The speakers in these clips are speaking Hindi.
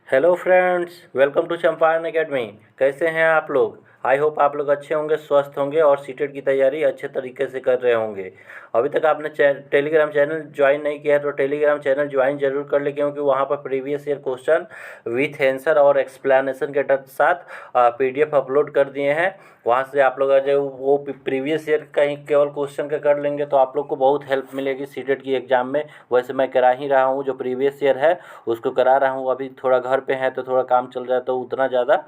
Hello friends, welcome to Champaran academy. कैसे हैं आप लोग? आई होप आप लोग अच्छे होंगे, स्वस्थ होंगे और सीटेट की तैयारी अच्छे तरीके से कर रहे होंगे। अभी तक आपने टेलीग्राम चैनल ज्वाइन नहीं किया है तो टेलीग्राम चैनल ज्वाइन जरूर कर ले, क्योंकि वहाँ पर previous year question with answer और एक्सप्लेनेशन के साथ पीडीएफ अपलोड कर दिए हैं। वहाँ से आप लोग अगर वो प्रीवियस ईयर का ही केवल क्वेश्चन का कर लेंगे तो आप लोग को बहुत हेल्प मिलेगी सीटेट की एग्ज़ाम में। वैसे मैं करा ही रहा हूँ, जो प्रीवियस ईयर है उसको करा रहा हूँ। अभी थोड़ा घर पे है तो थोड़ा काम चल रहा है तो उतना ज़्यादा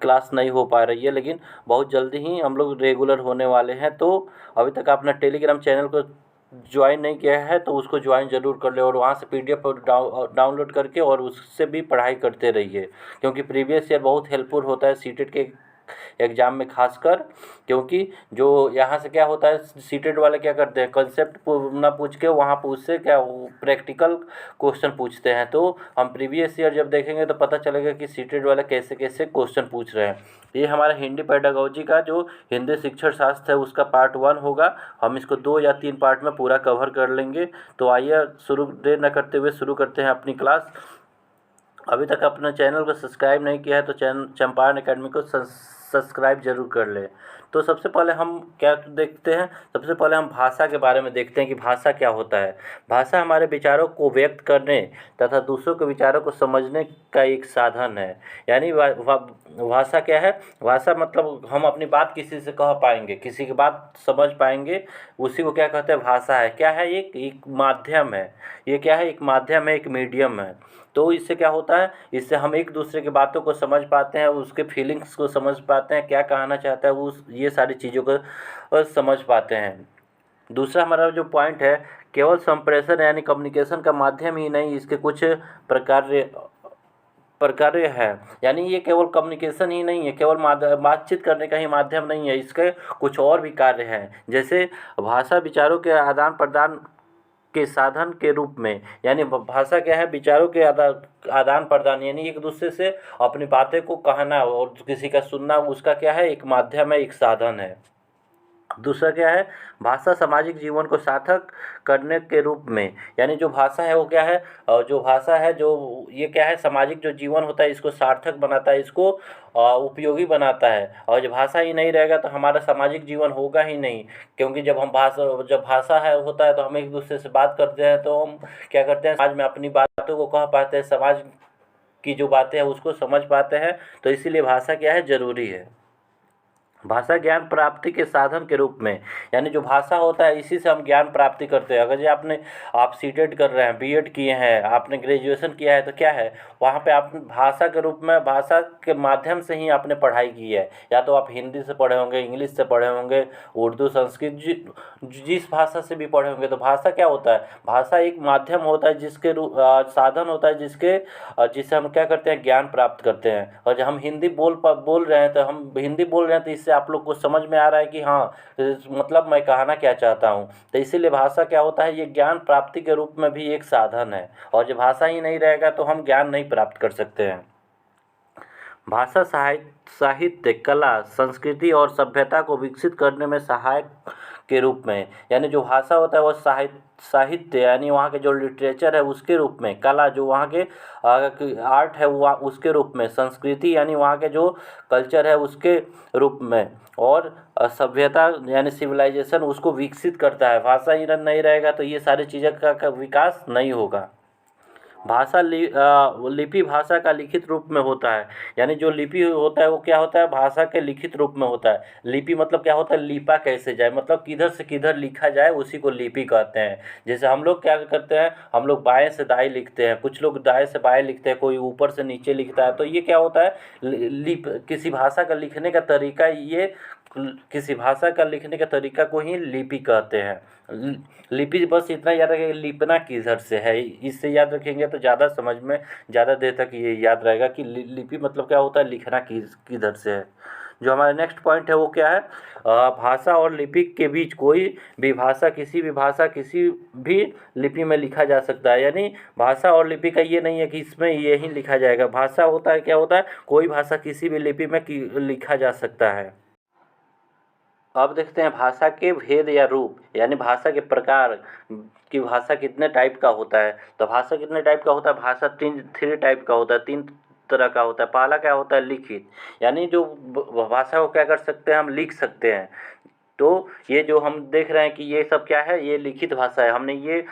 क्लास नहीं हो पा रही है, लेकिन बहुत जल्दी ही हम लोग रेगुलर होने वाले हैं। तो अभी तक आपने टेलीग्राम चैनल को ज्वाइन नहीं किया है तो उसको ज्वाइन ज़रूर कर ले और वहाँ से पीडीएफ डाउनलोड करके और उससे भी पढ़ाई करते रहिए, क्योंकि प्रीवियस ईयर बहुत हेल्पफुल होता है सीटेट के एग्ज़ाम में खासकर। क्योंकि जो यहाँ से क्या होता है, सीटेट वाले क्या करते हैं, कंसेप्ट ना पूछ के वहाँ पर उससे क्या प्रैक्टिकल क्वेश्चन पूछते हैं। तो हम प्रीवियस ईयर जब देखेंगे तो पता चलेगा कि सीटेट वाले कैसे कैसे क्वेश्चन पूछ रहे हैं। ये हमारा हिंदी पेडागोजी का जो हिंदी शिक्षण शास्त्र है उसका पार्ट 1 होगा। हम इसको 2 या 3 पार्ट में पूरा कवर कर लेंगे। तो आइए शुरू देर न करते हुए शुरू करते हैं अपनी क्लास। अभी तक अपने चैनल को सब्सक्राइब नहीं किया है तो चंपारण एकेडमी को सब्सक्राइब जरूर कर ले। तो सबसे पहले हम क्या देखते हैं, सबसे पहले हम भाषा के बारे में देखते हैं कि भाषा क्या होता है। भाषा हमारे विचारों को व्यक्त करने तथा दूसरों के विचारों को समझने का एक साधन है। यानी भाषा क्या है? भाषा मतलब हम अपनी बात किसी से कह पाएंगे, किसी की बात समझ पाएंगे, उसी को क्या कहते हैं, भाषा है। क्या है? एक माध्यम है। ये क्या है? एक माध्यम है, एक मीडियम है। तो इससे क्या होता है, इससे हम एक दूसरे की बातों को समझ पाते हैं, उसके फीलिंग्स को समझ पाते हैं, क्या कहना चाहता है वो, ये सारी चीज़ों को समझ पाते हैं। दूसरा हमारा जो पॉइंट है, केवल संप्रेषण यानी कम्युनिकेशन का माध्यम ही नहीं, इसके कुछ प्रकार प्रकार्य है। यानी ये केवल कम्युनिकेशन ही नहीं है, केवल बातचीत करने का ही माध्यम नहीं है, इसके कुछ और भी कार्य हैं। जैसे भाषा विचारों के आदान प्रदान के साधन के रूप में। यानी भाषा क्या है? विचारों के आदान प्रदान, यानी एक दूसरे से अपनी बातें को कहना और किसी का सुनना, उसका क्या है? एक माध्यम है, एक साधन है। दूसरा क्या है? भाषा सामाजिक जीवन को सार्थक करने के रूप में। यानी जो भाषा है वो क्या है? जो भाषा है जो ये क्या है? सामाजिक जो जीवन होता है इसको सार्थक बनाता है, इसको उपयोगी बनाता है। और जब भाषा ही नहीं रहेगा तो हमारा सामाजिक जीवन होगा ही नहीं। क्योंकि जब भाषा है होता है तो हम एक दूसरे से बात करते हैं तो हम क्या करते हैं, समाज में अपनी बातों को कह पाते हैं, समाज की जो बातें हैं उसको समझ पाते हैं। तो इसीलिए भाषा क्या है? ज़रूरी है। भाषा ज्ञान प्राप्ति के साधन के रूप में। यानी जो भाषा होता है इसी से हम ज्ञान प्राप्ति करते हैं। अगर जो आप सीटेट कर रहे हैं, बीएड किए हैं, आपने ग्रेजुएशन किया है तो क्या है, वहाँ पे आप भाषा के रूप में, भाषा के माध्यम से ही आपने पढ़ाई की है। या तो आप हिंदी से पढ़े होंगे, इंग्लिश से पढ़े होंगे, उर्दू, संस्कृत, जिस भाषा से भी पढ़े होंगे। तो भाषा क्या होता है? भाषा एक माध्यम होता है, जिसके साधन होता है, जिससे हम क्या करते हैं, ज्ञान प्राप्त करते हैं। और जब हम हिंदी बोल रहे हैं तो हम हिंदी बोल रहे हैं तो इससे आप लोग को समझ में आ रहा है कि हाँ, मतलब मैं कहना क्या चाहता हूँ। तो इसीलिए भाषा क्या होता है? ये ज्ञान प्राप्ति के रूप में भी एक साधन है। और जब भाषा ही नहीं रहेगा तो हम ज्ञान नहीं प्राप्त कर सकते हैं। भाषा साहित्य, कला, संस्कृति और सभ्यता को विकसित करने में सहायक के रूप में। यानी जो भाषा होता है वो साहित्य यानी वहाँ के जो लिटरेचर है उसके रूप में, कला जो वहाँ के आर्ट है वो उसके रूप में, संस्कृति यानी वहाँ के जो कल्चर है उसके रूप में, और सभ्यता यानी सिविलाइजेशन उसको विकसित करता है। भाषा ही नहीं रहेगा तो ये सारी चीज़ें का विकास नहीं होगा। लिपि भाषा का लिखित रूप में होता है। यानी जो लिपि होता है वो क्या होता है? भाषा के लिखित रूप में होता है। लिपि मतलब क्या होता है? लिपा कैसे जाए, मतलब किधर से किधर लिखा जाए, उसी को लिपि कहते हैं। जैसे हम लोग क्या करते हैं, हम लोग बाएं से दाएं लिखते हैं, कुछ लोग दाएं से बाएं लिखते हैं, कोई ऊपर से नीचे लिखता है। तो ये क्या होता है? किसी भाषा का लिखने का तरीका, ये किसी भाषा का लिखने का तरीका को ही लिपि कहते हैं। लिपि बस इतना याद रखें, लिपना किधर से है, इससे याद रखेंगे तो ज़्यादा समझ में, ज़्यादा देर तक ये याद रहेगा कि लिपि मतलब क्या होता है, लिखना किधर से है। जो हमारा नेक्स्ट पॉइंट है वो क्या है? भाषा और लिपि के बीच कोई भी भाषा किसी भी लिपि में लिखा जा सकता है। यानी भाषा और लिपि का ये नहीं है कि इसमें ये ही लिखा जाएगा। भाषा होता है क्या होता है? कोई भाषा किसी भी लिपि में लिखा जा सकता है। अब देखते हैं भाषा के भेद या रूप, यानी भाषा के प्रकार कि भाषा कितने टाइप का होता है। तो भाषा कितने टाइप का होता है, भाषा थ्री टाइप का होता है, तीन तरह का होता है। पहला क्या होता है, लिखित, यानी जो भाषा को क्या कर सकते हैं, हम लिख सकते हैं। तो ये जो हम देख रहे हैं कि ये सब क्या है, ये लिखित भाषा है। हमने ये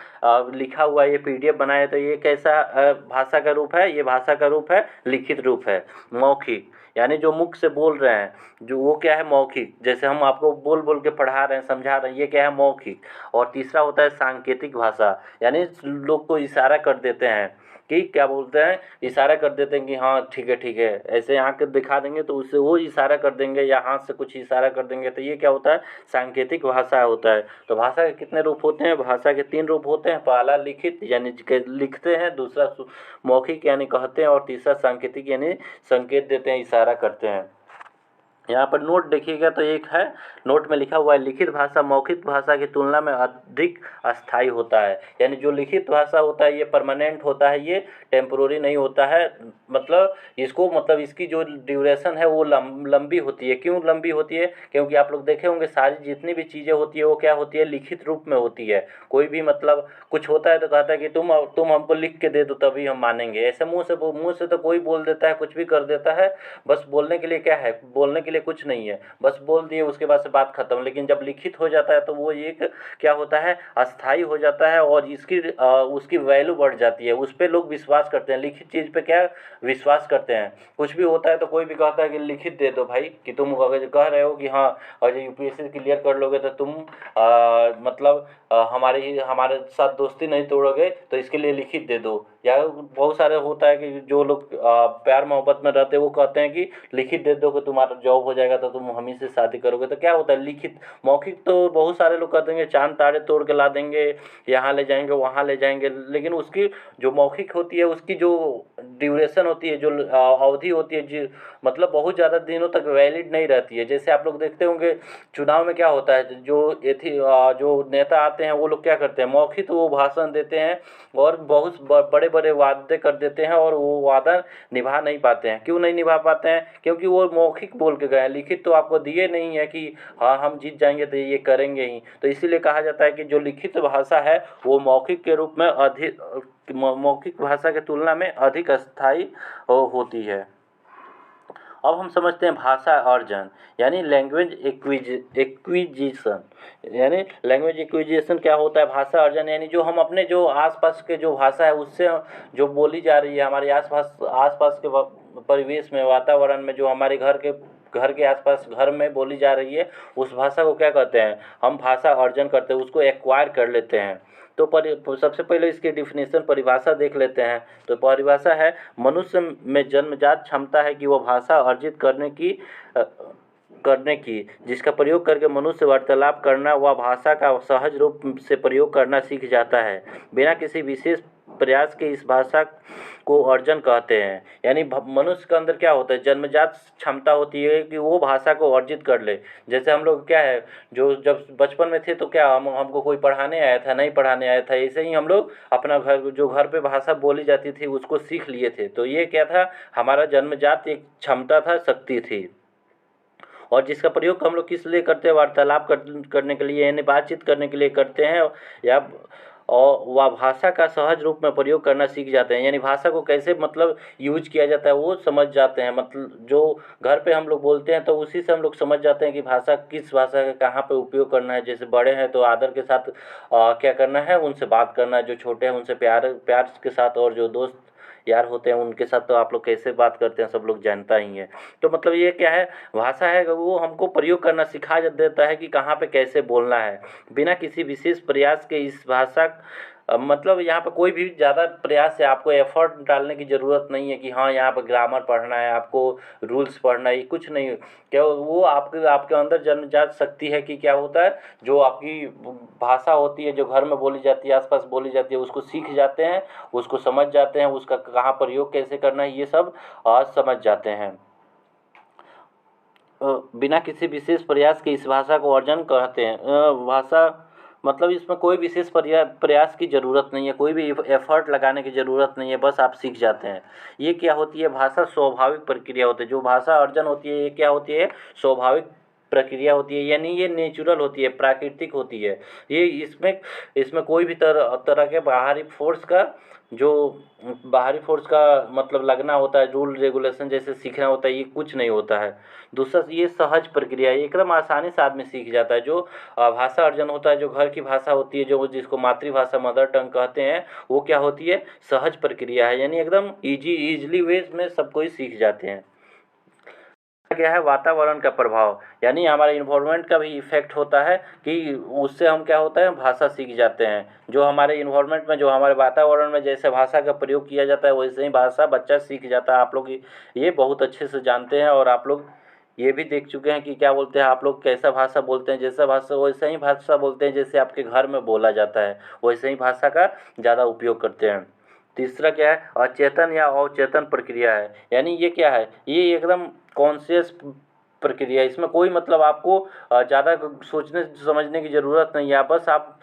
लिखा हुआ ये पीडीएफ बनाया, तो ये कैसा भाषा का रूप है, ये भाषा का रूप है लिखित रूप है। मौखिक, यानी जो मुख से बोल रहे हैं, जो वो क्या है, मौखिक, जैसे हम आपको बोल बोल के पढ़ा रहे हैं, समझा रहे हैं, ये क्या है, मौखिक। और तीसरा होता है सांकेतिक भाषा, यानी लोग को इशारा कर देते हैं कि क्या बोलते हैं, इशारा कर देते हैं कि हाँ ठीक है, ऐसे आँख दिखा देंगे तो उससे वो इशारा कर देंगे, या हाथ से कुछ इशारा कर देंगे, तो ये क्या होता है, सांकेतिक भाषा होता है। तो भाषा के कितने रूप होते हैं, भाषा के तीन रूप होते हैं। पहला लिखित, यानी लिखते हैं, दूसरा मौखिक यानी कहते हैं, और तीसरा सांकेतिक यानी संकेत देते हैं, इशारा करते हैं। यहाँ पर नोट देखिएगा तो एक है, नोट में लिखा हुआ है, लिखित भाषा मौखिक भाषा की तुलना में अधिक अस्थायी होता है। यानी जो लिखित भाषा होता है ये परमानेंट होता है, ये टेम्पोररी नहीं होता है। मतलब इसको, मतलब इसकी जो ड्यूरेशन है वो लंबी होती है। क्यों लंबी होती है, क्योंकि आप लोग देखे होंगे सारी जितनी भी चीज़ें होती है वो क्या होती है, लिखित रूप में होती है। कोई भी मतलब कुछ होता है तो कहता है कि तुम हमको लिख के दे दो तभी हम मानेंगे। ऐसे मुँह से तो कोई बोल देता है, कुछ भी कर देता है, बस बोलने के लिए क्या है, बोलने के लिए कुछ नहीं है, बस बोल दिए, उसके बाद से बात खत्म। लेकिन जब लिखित हो जाता है तो वो एक क्या होता है, अस्थाई हो जाता है, और इसकी उसकी वैल्यू बढ़ जाती है, उस पर लोग विश्वास करते हैं। लिखित चीज़ पे क्या विश्वास करते हैं। कुछ भी होता है तो कोई भी कहता है कि लिखित दे दो भाई, कि तुम अगर कह रहे हो कि हाँ अगर यूपीएससी क्लियर कर लोगे तो तुम मतलब हमारे साथ दोस्ती नहीं तोड़ोगे, तो इसके लिए लिखित दे दो। या बहुत सारे होता है कि जो लोग प्यार मोहब्बत में रहते हैं वो कहते हैं कि लिखित दे दो कि तुम्हारा जॉब हो जाएगा तो तुम हम ही से शादी करोगे। तो क्या होता है लिखित, मौखिक तो बहुत सारे लोग कहते हैं चांद तारे तोड़ के ला देंगे, यहाँ ले जाएंगे वहाँ ले जाएंगे, लेकिन उसकी जो मौखिक होती है उसकी जो ड्यूरेशन होती है, जो अवधि होती है, जो मतलब बहुत ज़्यादा दिनों तक वैलिड नहीं रहती है। जैसे आप लोग देखते होंगे चुनाव में क्या होता है, जो नेता आते हैं वो लोग क्या करते हैं, मौखिक वो भाषण देते हैं और बहुत बड़े बड़े वादे कर देते हैं, और वो वादा निभा नहीं पाते हैं। क्यों नहीं निभा पाते हैं, क्योंकि वो मौखिक बोल के गए हैं, लिखित तो आपको दिए नहीं है कि हाँ हम जीत जाएंगे तो ये करेंगे ही। तो इसीलिए कहा जाता है कि जो लिखित भाषा है वो मौखिक के रूप में मौखिक भाषा की तुलना में अधिक अस्थायी होती है। अब हम समझते हैं भाषा अर्जन, यानी लैंग्वेज एक्विजिशन। यानी लैंग्वेज एक्विजिशन क्या होता है, भाषा अर्जन, यानी जो हम अपने जो आसपास के जो भाषा है उससे जो बोली जा रही है हमारे आसपास के परिवेश में, वातावरण में, जो हमारे घर के आसपास घर में बोली जा रही है, उस भाषा को क्या कहते हैं, हम भाषा अर्जन करते हैं, उसको एक्वायर कर लेते हैं। तो सबसे पहले इसकी डिफिनेशन, परिभाषा देख लेते हैं। तो परिभाषा है, मनुष्य में जन्मजात क्षमता है कि वह भाषा अर्जित करने की जिसका प्रयोग करके मनुष्य वार्तालाप करना व भाषा का सहज रूप से प्रयोग करना सीख जाता है। बिना किसी विशेष प्रयास के इस भाषा को अर्जन कहते हैं। यानी मनुष्य के अंदर क्या होता है, जन्मजात क्षमता होती है कि वो भाषा को अर्जित कर ले। जैसे हम लोग क्या है, जो जब बचपन में थे तो क्या हमको कोई पढ़ाने आया था, नहीं पढ़ाने आया था, ऐसे ही हम लोग अपना घर पे भाषा बोली जाती थी उसको सीख लिए थे। तो ये क्या था, हमारा जन्मजात एक क्षमता था, शक्ति थी। और जिसका प्रयोग हम लोग किस लिए करते हैं, वार्तालाप करने के लिए, यानी बातचीत करने के लिए करते हैं, या और वह भाषा का सहज रूप में प्रयोग करना सीख जाते हैं। यानी भाषा को कैसे मतलब यूज किया जाता है वो समझ जाते हैं। मतलब जो घर पे हम लोग बोलते हैं तो उसी से हम लोग समझ जाते हैं कि भाषा किस भाषा का कहाँ पे उपयोग करना है। जैसे बड़े हैं तो आदर के साथ क्या करना है, उनसे बात करना है, जो छोटे हैं उनसे प्यार के साथ, और जो दोस्त यार होते हैं उनके साथ तो आप लोग कैसे बात करते हैं सब लोग जानता ही है। तो मतलब ये क्या है, भाषा है वो हमको प्रयोग करना सिखा देता है कि कहाँ पे कैसे बोलना है। बिना किसी विशेष प्रयास के इस भाषा मतलब यहाँ पर कोई भी ज़्यादा प्रयास है, आपको एफर्ट डालने की ज़रूरत नहीं है कि हाँ यहाँ पर ग्रामर पढ़ना है, आपको रूल्स पढ़ना है, कुछ नहीं। क्या वो आपके अंदर जन्मजात शक्ति है कि क्या होता है, जो आपकी भाषा होती है जो घर में बोली जाती है, आसपास बोली जाती है, उसको सीख जाते हैं, उसको समझ जाते हैं, उसका कहाँ प्रयोग कैसे करना है ये सब समझ जाते हैं। बिना किसी विशेष प्रयास के इस भाषा को अर्जन कहते हैं। भाषा मतलब इसमें कोई विशेष प्रयास की ज़रूरत नहीं है, कोई भी एफर्ट लगाने की ज़रूरत नहीं है, बस आप सीख जाते हैं। ये क्या होती है, भाषा स्वाभाविक प्रक्रिया होती है। जो भाषा अर्जन होती है ये क्या होती है, स्वाभाविक प्रक्रिया होती है, यानी ये नेचुरल होती है, प्राकृतिक होती है। ये इसमें इसमें कोई भी तरह के बाहरी फोर्स का मतलब लगना होता है, रूल रेगुलेशन जैसे सीखना होता है, ये कुछ नहीं होता है। दूसरा, ये सहज प्रक्रिया है, एकदम आसानी से आदमी सीख जाता है। जो भाषा अर्जन होता है, जो घर की भाषा होती है, जो जिसको मातृभाषा मदर टंग कहते हैं, वो क्या होती है, सहज प्रक्रिया है, यानी एकदम ईजिली वे में सब कोई सीख जाते हैं। क्या है, वातावरण का प्रभाव, यानी हमारे इन्वायरमेंट का भी इफेक्ट होता है कि उससे हम क्या होता है, भाषा सीख जाते हैं। जो हमारे इन्वायरमेंट में, जो हमारे वातावरण में जैसे भाषा का प्रयोग किया जाता है, वैसे ही भाषा बच्चा सीख जाता है। आप लोग ये बहुत अच्छे से जानते हैं, और आप लोग ये भी देख चुके हैं कि क्या बोलते हैं, आप लोग कैसा भाषा बोलते हैं, जैसा भाषा वैसा ही भाषा बोलते हैं, जैसे आपके घर में बोला जाता है वैसे ही भाषा का ज़्यादा उपयोग करते हैं। तीसरा क्या है, अचेतन या अवचेतन प्रक्रिया है, यानी ये क्या है, ये एकदम कॉन्शियस प्रक्रिया है। इसमें कोई मतलब आपको ज़्यादा सोचने समझने की ज़रूरत नहीं है, बस आप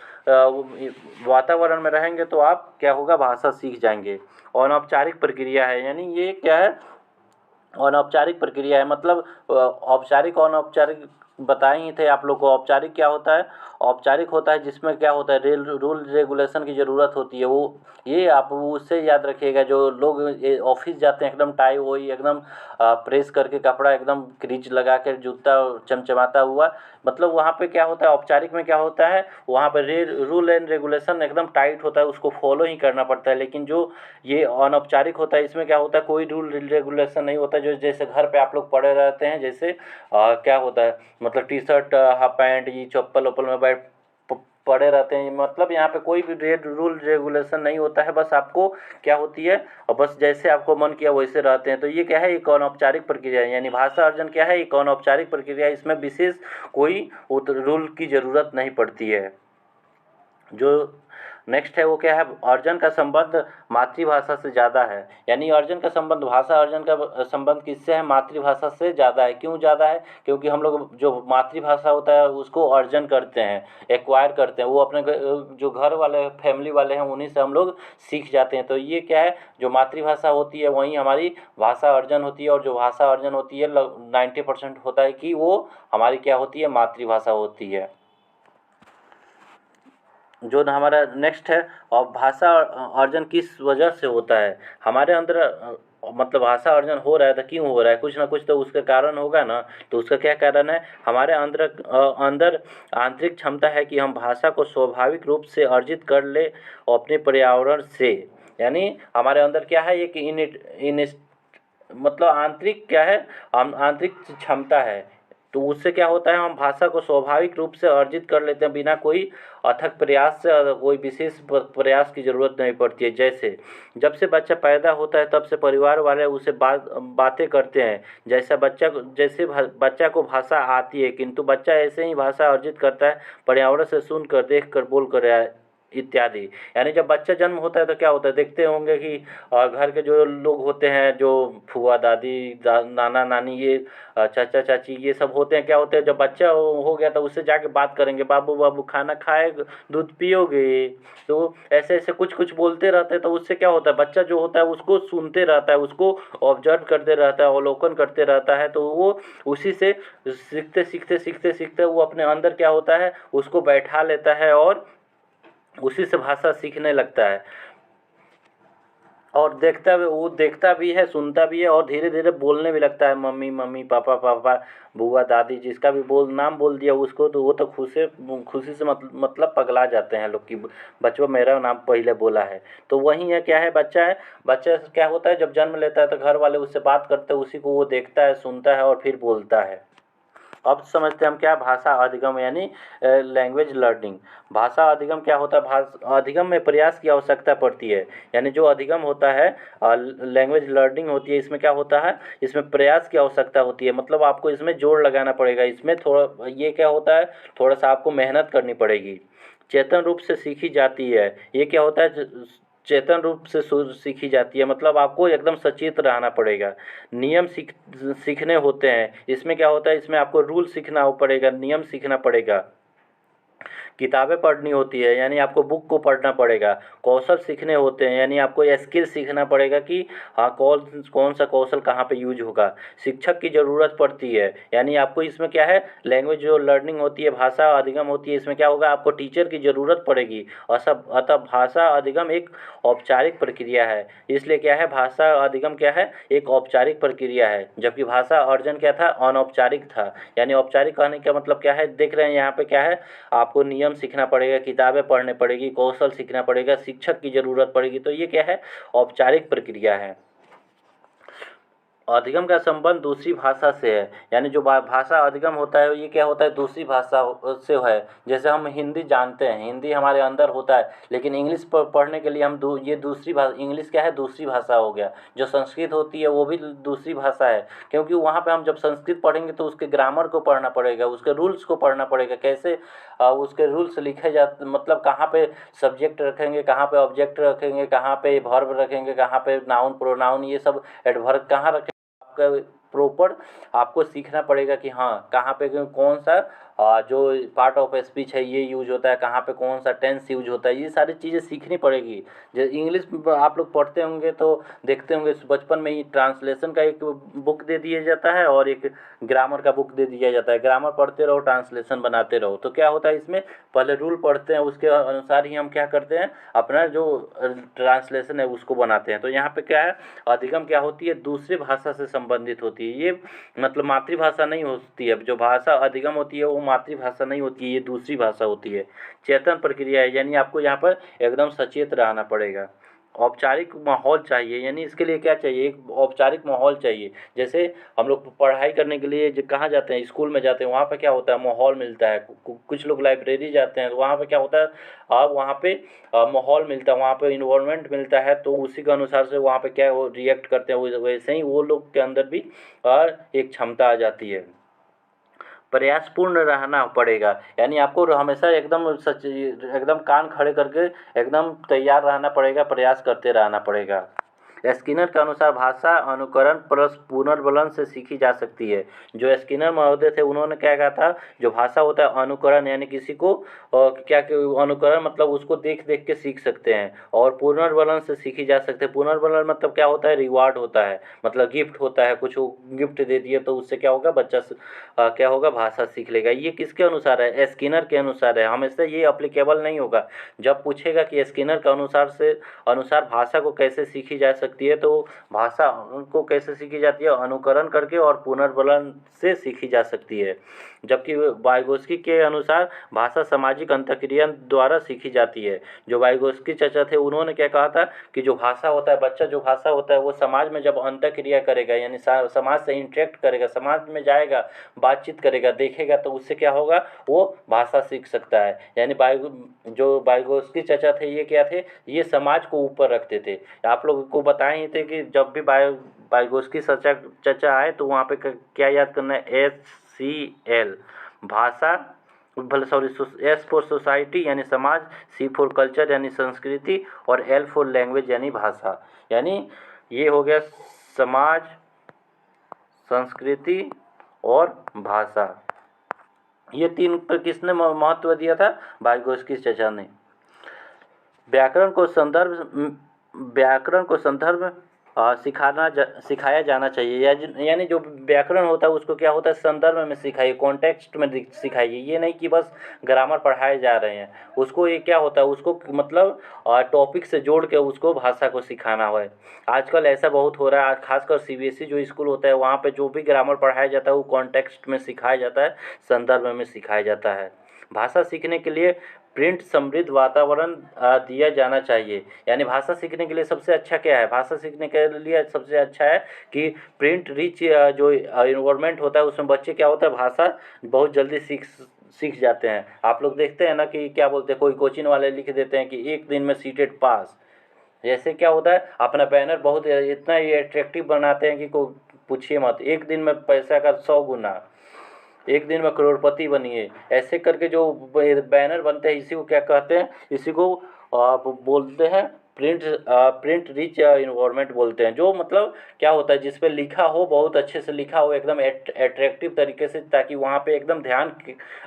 वातावरण में रहेंगे तो आप क्या होगा, भाषा सीख जाएंगे। अनौपचारिक प्रक्रिया है, यानी ये क्या है, अनौपचारिक प्रक्रिया है, मतलब औपचारिक और अनौपचारिक बताए ही थे आप लोग को। औपचारिक क्या होता है, औपचारिक होता है जिसमें क्या होता है, रूल रेगुलेशन की ज़रूरत होती है। वो ये आप उससे याद रखिएगा, जो लोग ऑफिस जाते हैं एकदम टाई वही एकदम प्रेस करके कपड़ा एकदम क्रीज लगा कर जूता चमचमाता हुआ, मतलब वहाँ पे क्या होता है, औपचारिक में क्या होता है, वहाँ पे रूल एंड रेगुलेशन एकदम टाइट होता है, उसको फॉलो ही करना पड़ता है। लेकिन जो ये अनौपचारिक होता है, इसमें क्या होता है, कोई रूल रेगुलेशन नहीं होता। जो जैसे घर पे आप लोग पड़े रहते हैं, जैसे क्या होता है, मतलब टी शर्ट हाफ पैंट, ये चप्पल वप्पल में पड़े रहते हैं, मतलब यहाँ पे कोई भी रूल रेगुलेशन नहीं होता है। बस आपको क्या होती है, और बस जैसे आपको मन किया वैसे रहते हैं। तो ये क्या है, एक अनौपचारिक प्रक्रिया है, यानी भाषा अर्जन क्या है, एक अनौपचारिक प्रक्रिया है। इसमें विशेष कोई रूल की ज़रूरत नहीं पड़ती है। जो नेक्स्ट है वो क्या है, अर्जन का संबंध मातृभाषा से ज़्यादा है, यानी अर्जन का संबंध, भाषा अर्जन का संबंध किससे है, मातृभाषा से ज़्यादा है। क्यों ज़्यादा है, क्योंकि हम लोग जो मातृभाषा होता है उसको अर्जन करते हैं, एक्वायर करते हैं, वो अपने जो घर वाले फैमिली वाले हैं उन्हीं से हम लोग सीख जाते हैं। तो ये क्या है, जो मातृभाषा होती है वहीं हमारी भाषा अर्जन होती है, और जो भाषा अर्जन होती है 90% होता है कि वो हमारी क्या होती है, मातृभाषा होती है। जो हमारा नेक्स्ट है, और भाषा अर्जन किस वजह से होता है, हमारे अंदर मतलब भाषा अर्जन हो रहा है तो क्यों हो रहा है, कुछ ना कुछ तो उसका कारण होगा ना। तो उसका क्या कारण है, हमारे अंदर अंदर आंतरिक क्षमता है कि हम भाषा को स्वाभाविक रूप से अर्जित कर ले अपने पर्यावरण से। यानी हमारे अंदर क्या है, एक इन मतलब आंतरिक क्या है, आंतरिक क्षमता है। तो उससे क्या होता है, हम भाषा को स्वाभाविक रूप से अर्जित कर लेते हैं, बिना कोई अथक प्रयास से, कोई विशेष प्रयास की ज़रूरत नहीं पड़ती है। जैसे जब से बच्चा पैदा होता है तब से परिवार वाले उसे बातें करते हैं, जैसे बच्चा को भाषा आती है, किंतु बच्चा ऐसे ही भाषा अर्जित करता है पर्यावरण से सुनकर, देखकर, बोलकर इत्यादि। यानी जब बच्चा जन्म होता है तो क्या होता है, देखते होंगे कि घर के जो लोग होते हैं, जो फूआ दादी नाना नानी, ये चाचा चाची, ये सब होते हैं, क्या होते हैं, जब बच्चा हो गया तो उससे जाके बात करेंगे, बाबू बाबू खाना खाए, दूध पियोगे, तो ऐसे ऐसे कुछ कुछ बोलते रहते हैं। तो उससे क्या होता है, बच्चा जो होता है उसको सुनते रहता है, उसको ऑब्जर्व करते रहता है, अवलोकन करते रहता है। तो वो उसी से सीखते सीखते सीखते सीखते वो अपने अंदर क्या होता है, उसको बैठा लेता है, और उसी से भाषा सीखने लगता है। और वो देखता भी है, सुनता भी है, और धीरे धीरे बोलने भी लगता है, मम्मी मम्मी, पापा पापा, बुआ दादी, जिसका भी नाम बोल दिया उसको, तो वो तो खुशी से मतलब पगला जाते हैं लोग कि बच्चों मेरा नाम पहले बोला है। तो वही है, क्या है, बच्चा क्या होता है, जब जन्म लेता है तो घर वाले उससे बात करते हैं, उसी को वो देखता है, सुनता है, और फिर बोलता है। अब समझते हैं हम क्या, भाषा अधिगम यानी लैंग्वेज लर्निंग। भाषा अधिगम क्या होता है, अधिगम में प्रयास की आवश्यकता पड़ती है, यानी जो अधिगम होता है, लैंग्वेज लर्निंग होती है, इसमें क्या होता है, इसमें प्रयास की आवश्यकता होती है, मतलब आपको इसमें जोर लगाना पड़ेगा। इसमें थोड़ा ये क्या होता है, थोड़ा सा आपको मेहनत करनी पड़ेगी। चेतन रूप से सीखी जाती है, ये क्या होता है, चेतन रूप से सीखी जाती है, मतलब आपको एकदम सचेत रहना पड़ेगा। नियम सीखने होते हैं, इसमें क्या होता है, इसमें आपको रूल सीखना पड़ेगा, नियम सीखना पड़ेगा किताबें पढ़नी होती है, यानी आपको बुक को पढ़ना पड़ेगा। कौशल सीखने होते हैं, यानी आपको स्किल सीखना पड़ेगा कि हाँ कौन कौन सा कौशल कहाँ पे यूज होगा। शिक्षक की ज़रूरत पड़ती है, यानी आपको इसमें क्या है, लैंग्वेज जो लर्निंग होती है, भाषा अधिगम होती है, इसमें क्या होगा, आपको टीचर की ज़रूरत पड़ेगी। अतः भाषा अधिगम एक औपचारिक प्रक्रिया है। इसलिए क्या है, भाषा अधिगम क्या है, एक औपचारिक प्रक्रिया है, जबकि भाषा अर्जन क्या था, अनौपचारिक था। यानी औपचारिक कहने का मतलब क्या है, देख रहे हैं यहाँ पे क्या है, आपको नियम सीखना पड़ेगा, किताबें पढ़ने पड़ेगी, कौशल सीखना पड़ेगा, शिक्षक की ज़रूरत पड़ेगी। तो ये क्या है, औपचारिक प्रक्रिया है। अधिगम का संबंध दूसरी भाषा से है, यानी जो भाषा अधिगम होता है ये क्या होता है, दूसरी भाषा से है। जैसे हम हिंदी जानते हैं, हिंदी हमारे अंदर होता है, लेकिन इंग्लिश पढ़ने के लिए हम ये दूसरी भाषा, इंग्लिश क्या है, दूसरी भाषा हो गया। जो संस्कृत होती है वो भी दूसरी भाषा है, क्योंकि वहाँ पे हम जब संस्कृत पढ़ेंगे तो उसके ग्रामर को पढ़ना पड़ेगा, उसके रूल्स को पढ़ना पड़ेगा, कैसे उसके रूल्स लिखे जाते, मतलब कहाँ पे सब्जेक्ट रखेंगे, कहाँ पे ऑब्जेक्ट रखेंगे, कहाँ पे वर्ब रखेंगे, कहाँ पे नाउन प्रोनाउन, ये सब एडवर्ब कहाँ रखेंगे, आपका प्रॉपर आपको सीखना पड़ेगा कि हाँ कहाँ पे कौन सा जो पार्ट ऑफ स्पीच है ये यूज होता है, कहाँ पे कौन सा टेंस यूज होता है, ये सारी चीज़ें सीखनी पड़ेगी। जैसे इंग्लिश आप लोग पढ़ते होंगे तो देखते होंगे बचपन में ही ट्रांसलेशन का एक बुक दे दिया जाता है और एक ग्रामर का बुक दे दिया जाता है। ग्रामर पढ़ते रहो, ट्रांसलेशन बनाते रहो। तो क्या होता है इसमें, पहले रूल पढ़ते हैं, उसके अनुसार ही हम क्या करते हैं, अपना जो ट्रांसलेशन है उसको बनाते हैं। तो यहाँ पे क्या है, अधिगम क्या होती है, दूसरी भाषा से संबंधित होती है। ये मतलब मातृभाषा नहीं होती है, जो भाषा अधिगम होती है वो मातृभाषा नहीं होती है, ये दूसरी भाषा होती है। चेतन प्रक्रिया है, यानी आपको यहाँ पर एकदम सचेत रहना पड़ेगा। औपचारिक माहौल चाहिए, यानी इसके लिए क्या चाहिए, एक औपचारिक माहौल चाहिए। जैसे हम लोग पढ़ाई करने के लिए जो कहाँ जाते हैं, स्कूल में जाते हैं, वहाँ पे क्या होता है, माहौल मिलता है। कुछ लोग लाइब्रेरी जाते हैं तो वहाँ पे क्या होता है, अब वहाँ पे माहौल मिलता है, वहाँ पे इन्वायरमेंट मिलता है, तो उसी के अनुसार से वहाँ पे क्या वो रिएक्ट करते हैं, वैसे ही वो लोग के अंदर भी एक क्षमता आ जाती है। प्रयासपूर्ण रहना पड़ेगा, यानी आपको हमेशा एकदम सच, एकदम कान खड़े करके एकदम तैयार रहना पड़ेगा, प्रयास करते रहना पड़ेगा। स्किनर के अनुसार भाषा अनुकरण प्लस पुनर्बलन से सीखी जा सकती है। जो स्किनर महोदय थे उन्होंने क्या कहा था, जो भाषा होता है अनुकरण, यानी किसी को क्या अनुकरण मतलब उसको देख देख के सीख सकते हैं, और पुनर्बलन से सीखी जा सकती है। पुनर्बलन मतलब क्या होता है, रिवार्ड होता है, मतलब गिफ्ट होता है, कुछ गिफ्ट दे दिए तो उससे क्या होगा, बच्चा क्या होगा, भाषा सीख लेगा। ये किसके अनुसार है, स्किनर के अनुसार है। हमेशा ये अप्लीकेबल नहीं होगा। जब पूछेगा कि स्किनर के अनुसार भाषा को कैसे सीखी जा सकती है, तो भाषा को कैसे सीखी जाती है, अनुकरण करके और पुनर्बलन से सीखी जा सकती है। जबकि वाइगोस्की के अनुसार भाषा सामाजिक अंतःक्रिया द्वारा सीखी जाती है। जो वाइगोस्की चाचा थे उन्होंने क्या कहा था कि जो भाषा होता है, बच्चा जो भाषा होता है वो समाज में जब अंतःक्रिया करेगा, यानी समाज से इंटरेक्ट करेगा, समाज में जाएगा, बातचीत करेगा, देखेगा, तो उससे क्या होगा, वो भाषा सीख सकता है। यानी जो वाइगोस्की चाचा थे ये क्या थे, ये समाज को ऊपर रखते थे। आप लोगों को बताए ही थे कि जब भी वाइगोस्की चाचा आए तो वहाँ पे क्या याद करना है, SCL भाषा, भले सॉरी, S फॉर सोसाइटी यानी समाज, C फॉर कल्चर यानी संस्कृति, और L फॉर लैंग्वेज यानी भाषा। यानी ये हो गया समाज, संस्कृति और भाषा। ये तीन पर किसने महत्व दिया था, वाइगोस्की चाचा ने। व्याकरण को संदर्भ सिखाया जाना चाहिए, यानी जो व्याकरण होता है उसको क्या होता है, संदर्भ में सिखाइए, कॉन्टेक्स्ट में सिखाइए। ये नहीं कि बस ग्रामर पढ़ाए जा रहे हैं, उसको ये क्या होता है, उसको मतलब टॉपिक से जोड़ के उसको भाषा को सिखाना है। आजकल ऐसा बहुत हो रहा है, खासकर CBSE जो स्कूल होता है वहाँ पे जो भी ग्रामर पढ़ाया जाता है वो कॉन्टेक्स्ट में सिखाया जाता है, संदर्भ में सिखाया जाता है। भाषा सीखने के लिए प्रिंट समृद्ध वातावरण दिया जाना चाहिए। यानी भाषा सीखने के लिए सबसे अच्छा क्या है, भाषा सीखने के लिए सबसे अच्छा है कि प्रिंट रिच जो इन्वायरमेंट होता है उसमें बच्चे क्या होता है, भाषा बहुत जल्दी सीख जाते हैं। आप लोग देखते हैं ना कि क्या बोलते हैं, कोई कोचिंग वाले लिख देते हैं कि 1 दिन में सीटेट पास। जैसे क्या होता है, अपना बैनर बहुत इतना ही अट्रैक्टिव बनाते हैं कि कोई पूछिए मत, 1 दिन में पैसा का 100 गुना, 1 दिन में करोड़पति बनिए, ऐसे करके जो बैनर बनते हैं इसी को क्या कहते हैं, इसी को आप बोलते हैं प्रिंट रिच इन्वायरमेंट बोलते हैं, जो मतलब क्या होता है जिस पे लिखा हो, बहुत अच्छे से लिखा हो, एकदम एट्रैक्टिव तरीके से, ताकि वहाँ पे एकदम ध्यान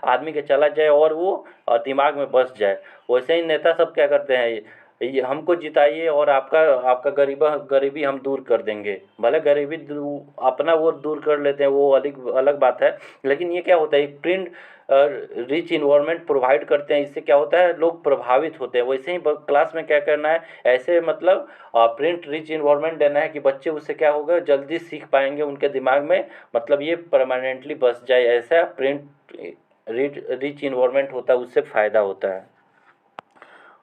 आदमी के चला जाए और वो दिमाग में बस जाए। वैसे ही नेता सब क्या करते हैं, ये हमको जिताइए और आपका आपका गरीबी हम दूर कर देंगे। भले गरीबी अपना वो दूर कर लेते हैं, वो अलग अलग बात है, लेकिन ये क्या होता है, एक प्रिंट रिच इन्वायरमेंट प्रोवाइड करते हैं। इससे क्या होता है, लोग प्रभावित होते हैं। वैसे ही क्लास में क्या करना है, ऐसे मतलब प्रिंट रिच इन्वायरमेंट देना है कि बच्चे उससे क्या होगा, जल्दी सीख पाएंगे, उनके दिमाग में मतलब ये परमानेंटली बस जाए। ऐसा प्रिंट रिच इन्वायरमेंट होता है, उससे फ़ायदा होता है।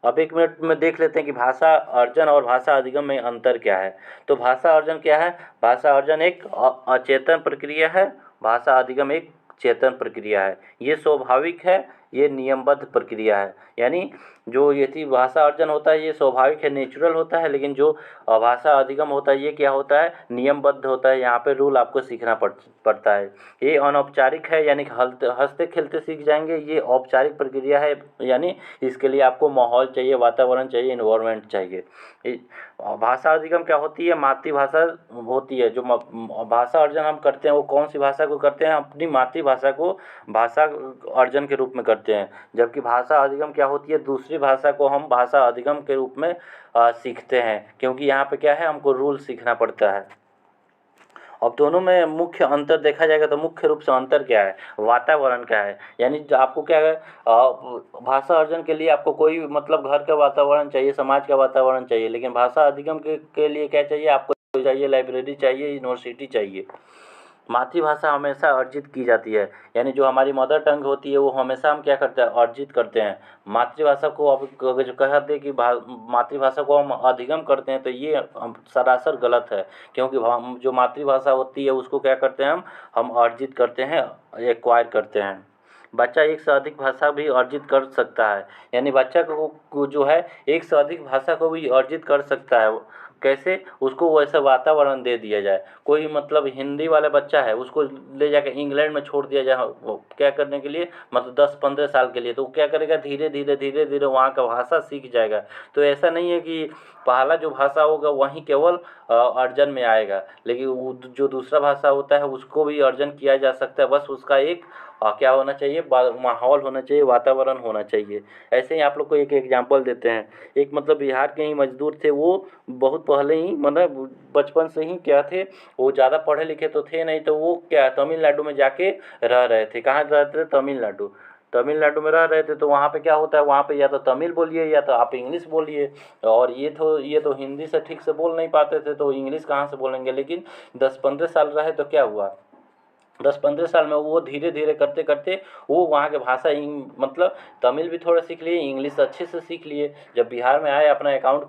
अब 1 मिनट में देख लेते हैं कि भाषा अर्जन और भाषा अधिगम में अंतर क्या है। तो भाषा अर्जन क्या है, भाषा अर्जन एक अचेतन प्रक्रिया है, भाषा अधिगम एक चेतन प्रक्रिया है। ये स्वाभाविक है, ये नियमबद्ध प्रक्रिया है। यानी जो ये थी भाषा अर्जन होता है ये स्वाभाविक है, नेचुरल होता है, लेकिन जो भाषा अधिगम होता है ये क्या होता है, नियमबद्ध होता है। यहाँ पे रूल आपको सीखना पड़ता है। ये अनौपचारिक है, यानी हंसते खेलते सीख जाएंगे। ये औपचारिक प्रक्रिया है, यानी इसके लिए आपको माहौल चाहिए, वातावरण चाहिए, इन्वायरमेंट चाहिए। भाषा अधिगम क्या होती है, मातृभाषा होती है। जो भाषा अर्जन हम करते हैं वो कौन सी भाषा को करते हैं, अपनी मातृभाषा को भाषा अर्जन के रूप में करते हैं। जबकि भाषा अधिगम क्या होती है, दूसरी भाषा को हम भाषा अधिगम के रूप में सीखते हैं, क्योंकि यहाँ पे क्या है, हमको रूल सीखना पड़ता है। अब दोनों में मुख्य अंतर देखा जाएगा तो मुख्य रूप से अंतर क्या है, वातावरण क्या है। यानी आपको क्या है, भाषा अर्जन के लिए आपको कोई मतलब घर का वातावरण चाहिए, समाज का वातावरण चाहिए, लेकिन भाषा अधिगम के लिए क्या चाहिए, आपको चाहिए लाइब्रेरी चाहिए, यूनिवर्सिटी चाहिए। मातृभाषा हमेशा अर्जित की जाती है, यानी जो हमारी मदर टंग होती है वो हमेशा हम क्या करते हैं, अर्जित करते हैं। मातृभाषा को अब अगर जो कह दे कि मातृभाषा को हम अधिगम करते हैं, तो ये सरासर गलत है। क्योंकि हम जो मातृभाषा होती है उसको क्या करते हैं, हम अर्जित करते हैं, एक्वायर करते हैं। बच्चा एक से अधिक भाषा भी अर्जित कर सकता है, यानी बच्चा को जो है एक से अधिक भाषा को भी अर्जित कर सकता है। कैसे, उसको वैसा वातावरण दे दिया जाए। कोई मतलब हिंदी वाला बच्चा है, उसको ले जाकर इंग्लैंड में छोड़ दिया जाए, वो क्या करने के लिए, मतलब 10-15 साल के लिए, तो वो क्या करेगा, धीरे धीरे वहाँ का भाषा सीख जाएगा। तो ऐसा नहीं है कि पहला जो भाषा होगा वहीं केवल अर्जन में आएगा, लेकिन वो जो दूसरा भाषा होता है उसको भी अर्जन किया जा सकता है। बस उसका एक क्या होना चाहिए, माहौल होना चाहिए, वातावरण होना चाहिए। ऐसे ही आप लोग को एक एग्जांपल देते हैं। एक मतलब बिहार के ही मजदूर थे, वो बहुत पहले ही मतलब बचपन से ही क्या थे, वो ज़्यादा पढ़े लिखे तो थे नहीं, तो वो क्या तमिलनाडु में जाके रह रहे थे। कहाँ रहते थे, तमिलनाडु। तमिलनाडु में रह रहे थे, तो वहाँ पे क्या होता है, वहाँ पे या तो तमिल बोलिए या तो आप इंग्लिश बोलिए। और ये तो हिंदी से ठीक से बोल नहीं पाते थे, तो इंग्लिश कहाँ से बोलेंगे। लेकिन 10-15 साल रहे तो क्या हुआ, 10-15 साल में वो धीरे धीरे करते करते वो वहाँ के भाषा मतलब तमिल भी थोड़ा सीख लिए, इंग्लिश अच्छे से सीख लिए। जब बिहार में आए, अपना अकाउंट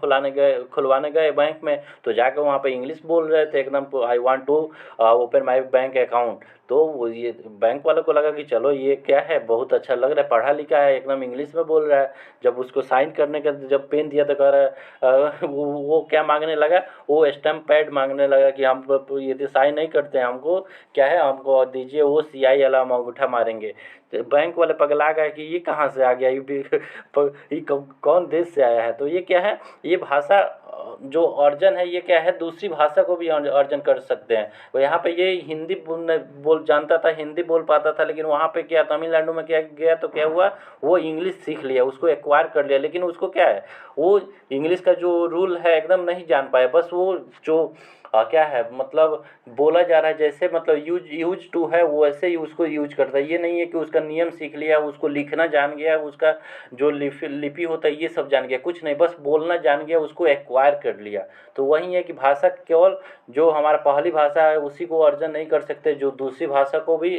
खुलवाने गए बैंक में, तो जाकर वहाँ पे इंग्लिश बोल रहे थे एकदम, I want to open my bank account. तो वो ये बैंक वालों को लगा कि चलो ये क्या है, बहुत अच्छा लग रहा है, पढ़ा लिखा है, एकदम इंग्लिश में बोल रहा है। जब उसको साइन करने का जब पेन दिया तो कह रहा है वो क्या मांगने लगा, वो स्टैम्प पैड मांगने लगा कि हम ये साइन नहीं करते हैं, हमको क्या है, हमको दीजिए, वो CI वाला हम अंगूठा मारेंगे। तो बैंक वाले पगला गए कि ये कहाँ से आ गया, ये कौन देश से आया है। तो ये क्या है, ये भाषा जो अर्जन है ये क्या है, दूसरी भाषा को भी अर्जन कर सकते हैं। तो यहाँ पे ये हिंदी बोल जानता था, हिंदी बोल पाता था, लेकिन वहाँ पे क्या तमिलनाडु में क्या गया तो क्या हुआ, वो इंग्लिश सीख लिया, उसको एक्वायर कर लिया। लेकिन उसको क्या है, वो इंग्लिश का जो रूल है एकदम नहीं जान पाया। बस वो जो क्या है, मतलब बोला जा रहा है जैसे, मतलब यूज टू है, वो ऐसे ही उसको यूज करता है। ये नहीं है कि उसका नियम सीख लिया, उसको लिखना जान गया, उसका जो लिपि होता है ये सब जान गया, कुछ नहीं, बस बोलना जान गया, उसको एक्वायर कर लिया। तो वही है कि भाषा केवल जो हमारा पहली भाषा है उसी को अर्जन नहीं कर सकते, जो दूसरी भाषा को भी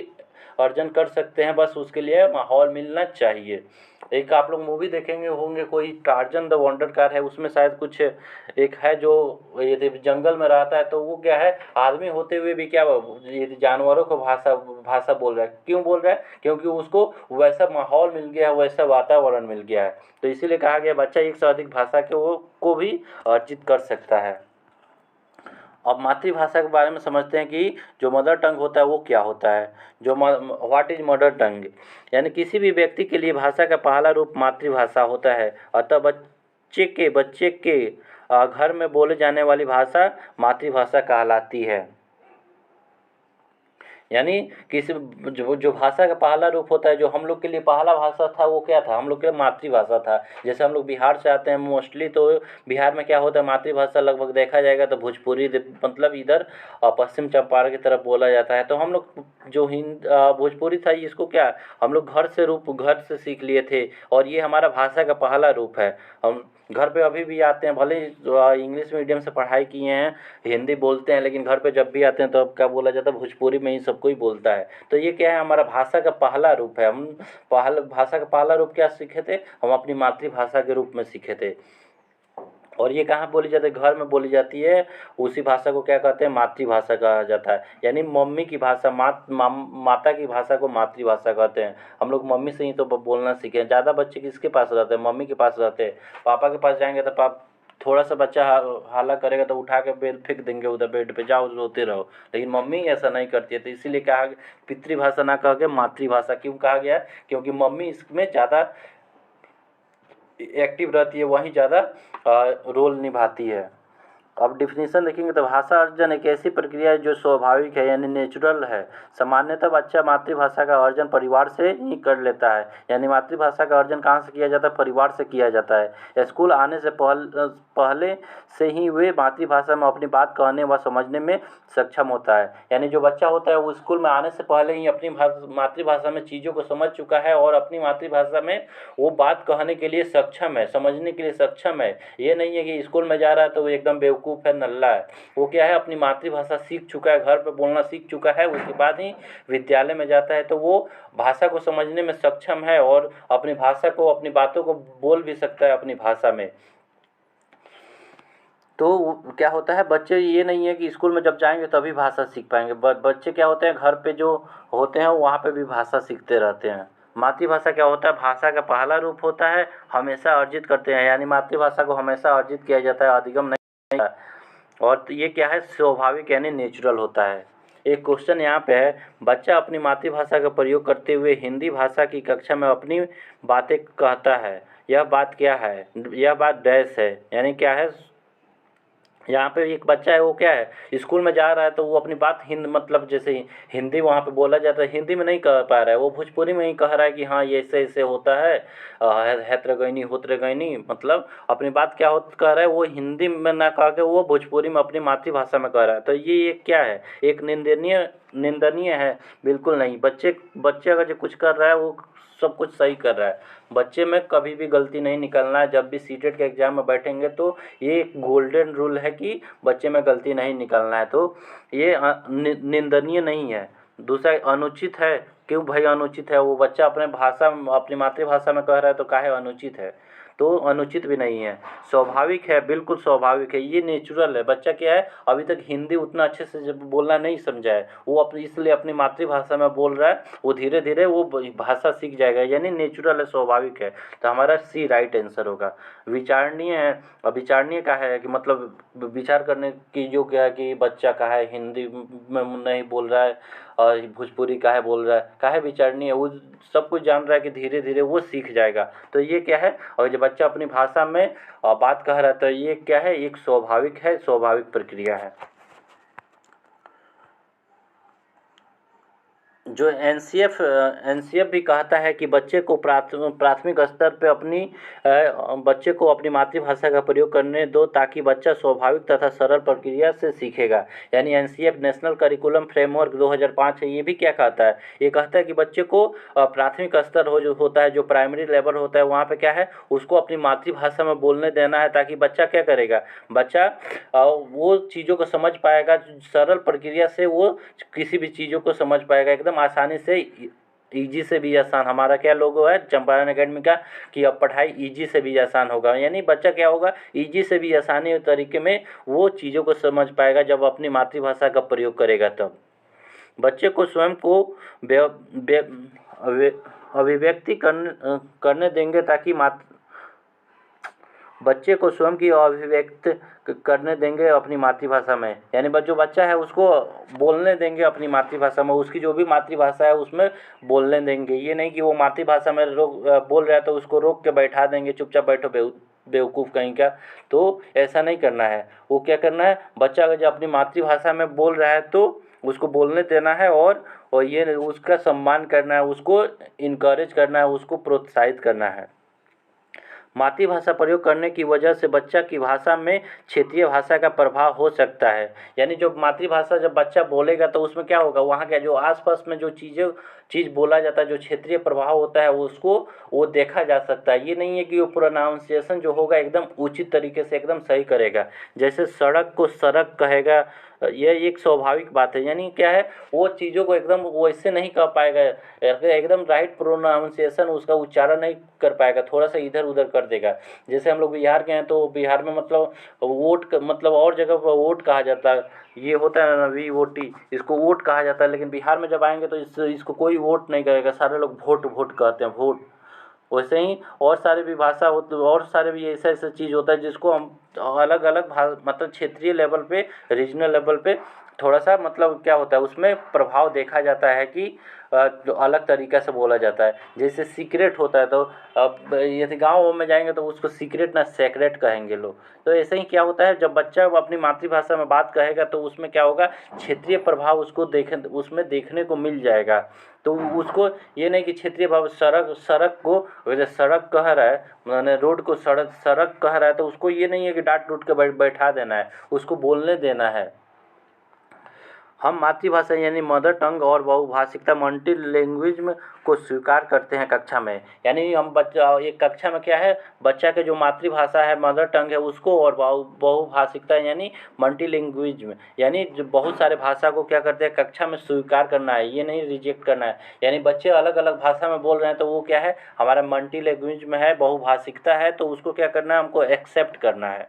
अर्जन कर सकते हैं, बस उसके लिए माहौल मिलना चाहिए। एक आप लोग मूवी देखेंगे होंगे, कोई टार्जन द वंडर कार है, उसमें शायद कुछ एक है जो ये जंगल में रहता है, तो वो क्या है, आदमी होते हुए भी क्या ये जानवरों को भाषा भाषा बोल रहा है। क्यों बोल रहा है, क्योंकि उसको वैसा माहौल मिल गया है, वैसा वातावरण मिल गया है। तो इसीलिए कहा गया बच्चा एक से अधिक भाषा को भी अर्जित कर सकता है। अब मातृभाषा के बारे में समझते हैं कि जो मदर टंग होता है वो क्या होता है। जो व्हाट इज मदर टंग, यानी किसी भी व्यक्ति के लिए भाषा का पहला रूप मातृभाषा होता है। अतः बच्चे के घर में बोले जाने वाली भाषा मातृभाषा कहलाती है। यानी किसी जो भाषा का पहला रूप होता है, जो हम लोग के लिए पहला भाषा था वो क्या था, हम लोग के मातृभाषा था। जैसे हम लोग बिहार से आते हैं मोस्टली, तो बिहार में क्या होता है, मातृभाषा लगभग देखा जाएगा तो भोजपुरी मतलब इधर पश्चिम चंपारण की तरफ बोला जाता है। तो हम लोग जो भोजपुरी था इसको क्या हम लोग घर से सीख लिए थे, और ये हमारा भाषा का पहला रूप है। हम घर पे अभी भी आते हैं, भले इंग्लिश मीडियम से पढ़ाई किए हैं, हिंदी बोलते हैं, लेकिन घर पे जब भी आते हैं तो अब क्या बोला जाता है, भोजपुरी में ही सब कोई बोलता है। तो ये क्या है, हमारा भाषा का पहला रूप है। हम भाषा का पहला रूप क्या सीखे थे, हम अपनी मातृभाषा के रूप में सीखे थे। और ये कहाँ बोली जाती है, घर में बोली जाती है। उसी भाषा को क्या कहते हैं, मातृभाषा कहा जाता है। यानी मम्मी की भाषा, माता की भाषा को मातृभाषा कहते हैं। हम लोग मम्मी से ही तो बोलना सीखे हैं। ज़्यादा बच्चे किसके पास रहते हैं, मम्मी के पास रहते हैं। पापा के पास जाएंगे तो थोड़ा सा बच्चा हल्ला करेगा तो उठा के बेल फेंक देंगे उधर बेड पे, जाओ रोते रहो। लेकिन मम्मी ऐसा नहीं करती है, तो इसीलिए कहा पितृभाषा ना कह के मातृभाषा क्यों कहा गया, क्योंकि मम्मी इसमें ज़्यादा एक्टिव रहती है, वहीं ज़्यादा रोल निभाती है। अब डिफिनीशन देखेंगे तो भाषा अर्जन एक ऐसी प्रक्रिया है जो स्वाभाविक है, यानी नेचुरल है। सामान्यतः बच्चा मातृभाषा का अर्जन परिवार से ही कर लेता है। यानी मातृभाषा का अर्जन कहाँ से किया जाता है, परिवार से किया जाता है। स्कूल आने से पहले से ही वे मातृभाषा में अपनी बात कहने व समझने में सक्षम होता है। यानी जो बच्चा होता है वो स्कूल में आने से पहले ही अपनी मातृभाषा में चीज़ों को समझ चुका है, और अपनी मातृभाषा में वो बात कहने के लिए सक्षम है, समझने के लिए सक्षम है। ये नहीं है कि स्कूल में जा रहा है तो वो एकदम बेवकूफ़ है, नल्ला है। वो क्या है, अपनी मातृभाषा सीख चुका है, घर पे बोलना सीख चुका है, उसके बाद ही विद्यालय में जाता है तो वो भाषा को समझने में सक्षम है, और अपनी भाषा को, अपनी बातों को बोल भी सकता है अपनी भाषा में। तो क्या होता है, बच्चे ये नहीं है कि स्कूल में जब जाएंगे तभी भाषा सीख पाएंगे। बच्चे क्या होते हैं, घर पे जो होते हैं वहाँ पे भी भाषा सीखते रहते हैं। मातृभाषा क्या होता है, भाषा का पहला रूप होता है, हमेशा अर्जित करते हैं। यानी मातृभाषा को हमेशा अर्जित किया जाता है, अधिगम नहीं है। और तो ये क्या है, स्वाभाविक यानी नेचुरल होता है। एक क्वेश्चन यहाँ पे है, बच्चा अपनी मातृभाषा का प्रयोग करते हुए हिंदी भाषा की कक्षा में अपनी बातें कहता है। यह बात क्या है, यह बात डैश है। यानी क्या है, यहाँ पे एक बच्चा है, वो क्या है, स्कूल में जा रहा है तो वो अपनी बात मतलब जैसे हिंदी वहाँ पे बोला जाता है, हिंदी में नहीं कह पा रहा है, वो भोजपुरी में ही कह रहा है कि हाँ ये ऐसे ऐसे होता है, हैत्रगैनी होत्रगैनी, मतलब अपनी बात क्या कह रहा है, वो हिंदी में ना कह के वो भोजपुरी में अपनी मातृभाषा में कह रहा है। तो ये क्या है, एक निंदनीय है, बिल्कुल नहीं। बच्चे अगर जो कुछ कर रहा है वो सब कुछ सही कर रहा है। बच्चे में कभी भी गलती नहीं निकलना है। जब भी सीटेट के एग्ज़ाम में बैठेंगे तो ये एक गोल्डन रूल है कि बच्चे में गलती नहीं निकलना है। तो ये निंदनीय नहीं है। दूसरा, अनुचित है। क्यों भाई अनुचित है, वो बच्चा अपनी मातृभाषा में कह रहा है तो काहे अनुचित है, तो अनुचित भी नहीं है, स्वाभाविक है, बिल्कुल स्वाभाविक है, ये नेचुरल है। बच्चा क्या है, अभी तक हिंदी उतना अच्छे से जब बोलना नहीं समझा है, वो इसलिए अपनी मातृभाषा में बोल रहा है, वो धीरे धीरे वो भाषा सीख जाएगा, यानी नेचुरल है, स्वाभाविक है। तो हमारा सी राइट आंसर होगा। विचारणीय है, विचारणीय का है कि मतलब विचार करने की जो क्या है कि बच्चा का है हिंदी में नहीं बोल रहा है और भोजपुरी काहे बोल रहा है, काहे विचारणीय है, वो सब कुछ जान रहा है कि धीरे धीरे वो सीख जाएगा। तो ये क्या है, और जब बच्चा अपनी भाषा में बात कह रहा है तो ये क्या है, एक स्वाभाविक है, स्वाभाविक प्रक्रिया है। जो एनसीएफ भी कहता है कि बच्चे को प्राथमिक स्तर पे बच्चे को अपनी मातृभाषा का प्रयोग करने दो, ताकि बच्चा स्वाभाविक तथा सरल प्रक्रिया से सीखेगा। यानी एनसीएफ नेशनल करिकुलम फ्रेमवर्क 2005 है, ये भी क्या कहता है, ये कहता है कि बच्चे को प्राथमिक स्तर जो होता है, जो प्राइमरी लेवल होता है, वहाँ पे क्या है, उसको अपनी मातृभाषा में बोलने देना है, ताकि बच्चा क्या करेगा, बच्चा वो चीज़ों को समझ पाएगा, सरल प्रक्रिया से वो किसी भी चीज़ों को समझ पाएगा एकदम आसानी से, ईजी से भी आसान। हमारा क्या लोगो है चंपारण एकेडमी का कि अब पढ़ाई ईजी से भी आसान होगा। यानी बच्चा क्या होगा, ईजी से भी आसानी तरीके में वो चीज़ों को समझ पाएगा जब अपनी मातृभाषा का प्रयोग करेगा। तब बच्चे को स्वयं को अभिव्यक्ति करने देंगे, ताकि बच्चे को स्वयं की अभिव्यक्त करने देंगे अपनी मातृभाषा में। यानी जो बच्चा है उसको बोलने देंगे अपनी मातृभाषा में, उसकी जो भी मातृभाषा है उसमें बोलने देंगे। ये नहीं कि वो मातृभाषा में बोल रहा है तो उसको रोक के बैठा देंगे, चुपचाप बैठो बेवकूफ़ कहीं का। तो ऐसा नहीं करना है। वो क्या करना है, बच्चा अगर जब अपनी मातृभाषा में बोल रहा है तो उसको बोलने देना है, और ये उसका सम्मान करना है, उसको इनकरेज करना है, उसको प्रोत्साहित करना है। मातृभाषा प्रयोग करने की वजह से बच्चा की भाषा में क्षेत्रीय भाषा का प्रभाव हो सकता है। यानी जो मातृभाषा जब बच्चा बोलेगा तो उसमें क्या होगा, वहाँ का जो आसपास में जो चीज़ बोला जाता है, जो क्षेत्रीय प्रभाव होता है उसको वो देखा जा सकता है। ये नहीं है कि वो प्रोनाउंसिएशन जो होगा एकदम उचित तरीके से एकदम सही करेगा। जैसे सड़क को सड़क कहेगा, ये एक स्वाभाविक बात है। यानी क्या है, वो चीज़ों को एकदम वैसे नहीं कह पाएगा, एकदम राइट प्रोनाउंसिएशन उसका उच्चारण नहीं कर पाएगा, थोड़ा सा इधर उधर कर देगा। जैसे हम लोग बिहार के हैं तो बिहार में मतलब वोट मतलब और जगह पर वोट कहा जाता है, ये होता है ना VOT, इसको वोट कहा जाता है। लेकिन बिहार में जब आएंगे तो इसको कोई वोट नहीं कहेगा, सारे लोग वोट वोट कहते हैं, वोट। वैसे ही और सारे भी भाषा होते, और सारे भी ऐसा ऐसा चीज़ होता है जिसको हम अलग अलग मतलब क्षेत्रीय लेवल पे, रीजनल लेवल पे थोड़ा सा मतलब क्या होता है उसमें प्रभाव देखा जाता है कि जो अलग तरीक़ा से बोला जाता है। जैसे सीक्रेट होता है तो अब यदि गाँव में जाएंगे तो उसको सीक्रेट ना सेक्रेट कहेंगे लोग। तो ऐसे ही क्या होता है, जब बच्चा अपनी मातृभाषा में बात कहेगा तो उसमें क्या होगा, क्षेत्रीय प्रभाव उसमें देखने को मिल जाएगा। तो उसको ये नहीं कि क्षेत्रीय भाव, सड़क को जैसे सड़क कह रहा है, मैंने रोड को सड़क कह रहा है, तो उसको ये नहीं है कि डांट डूट के बैठा देना है, उसको बोलने देना है। हम मातृभाषा यानी मदर टंग और बहुभाषिकता मल्टी लैंग्वेज को स्वीकार करते हैं कक्षा में। यानी हम बच्चा एक कक्षा में क्या है, बच्चा के जो मातृभाषा है मदर टंग है उसको, और बहुभाषिकता यानी मल्टी लैंग्वेज में, यानी जो बहुत सारे भाषा को क्या करते हैं कक्षा में स्वीकार करना है, ये नहीं रिजेक्ट करना है। यानी बच्चे अलग अलग भाषा में बोल रहे हैं तो वो क्या है, हमारा मल्टी लैंग्वेज में है, बहुभाषिकता है, तो उसको क्या करना है, हमको एक्सेप्ट करना है।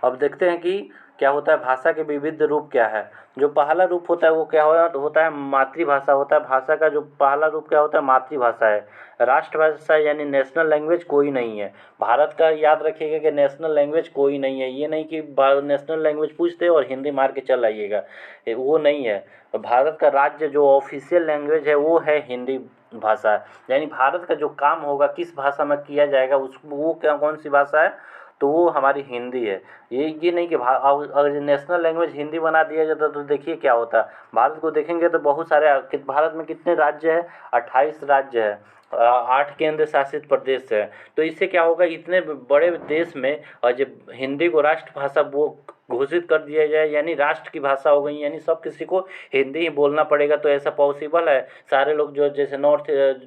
अब देखते हैं कि क्या होता है, भाषा के विविध रूप क्या है। जो पहला रूप होता है वो क्या होता है, मातृभाषा होता है। भाषा का जो पहला रूप क्या होता है, मातृभाषा है। राष्ट्रभाषा यानी नेशनल लैंग्वेज कोई नहीं है। भारत का याद रखिएगा कि नेशनल लैंग्वेज कोई नहीं है। ये नहीं कि नेशनल लैंग्वेज पूछते और हिंदी मार के चल आइएगा, वो नहीं है। भारत का राज्य जो ऑफिशियल लैंग्वेज है वो है हिंदी भाषा। यानी भारत का जो काम होगा किस भाषा में किया जाएगा, उस वो क्या कौन सी भाषा है, तो वो हमारी हिंदी है। ये नहीं कि अगर नेशनल लैंग्वेज हिंदी बना दिया जाता तो देखिए क्या होता। भारत को देखेंगे तो बहुत सारे, भारत में कितने राज्य है, 28 राज्य है, 8 केंद्र शासित प्रदेश है। तो इससे क्या होगा, इतने बड़े देश में और जब हिंदी को राष्ट्रभाषा वो घोषित कर दिया जाए, यानी राष्ट्र की भाषा हो गई, यानी सब किसी को हिंदी ही बोलना पड़ेगा। तो ऐसा पॉसिबल है? सारे लोग जो जैसे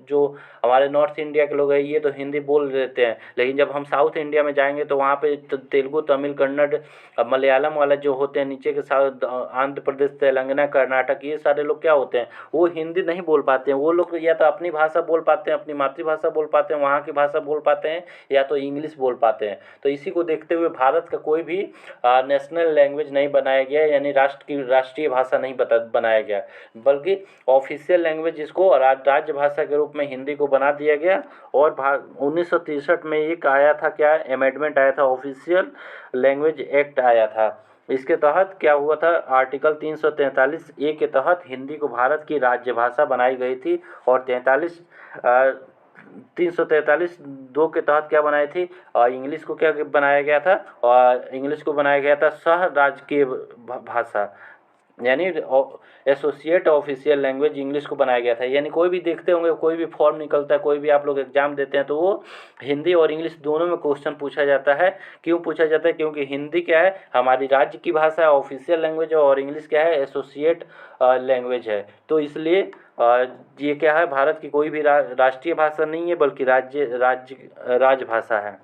जो हमारे नॉर्थ इंडिया के लोग हैं ये तो हिंदी बोल लेते हैं, लेकिन जब हम साउथ इंडिया में जाएंगे तो वहाँ पे तेलुगु, तमिल, कन्नड़, मलयालम वाला जो होते हैं नीचे के साथ, आंध्र प्रदेश, तेलंगाना, कर्नाटक, ये सारे लोग क्या होते हैं, वो हिंदी नहीं बोल पाते हैं। वो लोग या तो अपनी भाषा बोल पाते हैं, अपनी मातृभाषा बोल पाते हैं, वहाँ की भाषा बोल पाते हैं, या तो इंग्लिश बोल पाते हैं। तो इसी को देखते हुए भारत का कोई भी नेशनल लैंग्वेज नहीं बनाया गया, यानी राष्ट्रीय भाषा नहीं बनाया गया, बल्कि ऑफिशियल लैंग्वेज जिसको राज्य भाषा के रूप में हिंदी को बना दिया गया। और 1963 में एक आया था, क्या अमेंडमेंट आया था, ऑफिशियल लैंग्वेज एक्ट आया था। इसके तहत क्या हुआ था, आर्टिकल 343A के तहत हिंदी को भारत की राज्य भाषा बनाई गई थी। और 343(2) के तहत क्या बनाई थी, इंग्लिश को क्या बनाया गया था, और इंग्लिश को बनाया गया था सह राजकीय भाषा, यानी एसोसिएट ऑफिशियल लैंग्वेज इंग्लिश को बनाया गया था। यानी कोई भी देखते होंगे, कोई भी फॉर्म निकलता है, कोई भी आप लोग एग्जाम देते हैं तो वो हिंदी और इंग्लिश दोनों में क्वेश्चन पूछा जाता है। क्यों पूछा जाता है, क्योंकि हिंदी क्या है, हमारी राज्य की भाषा है, ऑफिशियल लैंग्वेज है, और इंग्लिश क्या है, एसोसिएट लैंग्वेज है। तो इसलिए ये क्या है, भारत की कोई भी राष्ट्रीय भाषा नहीं है, बल्कि राजभाषा है।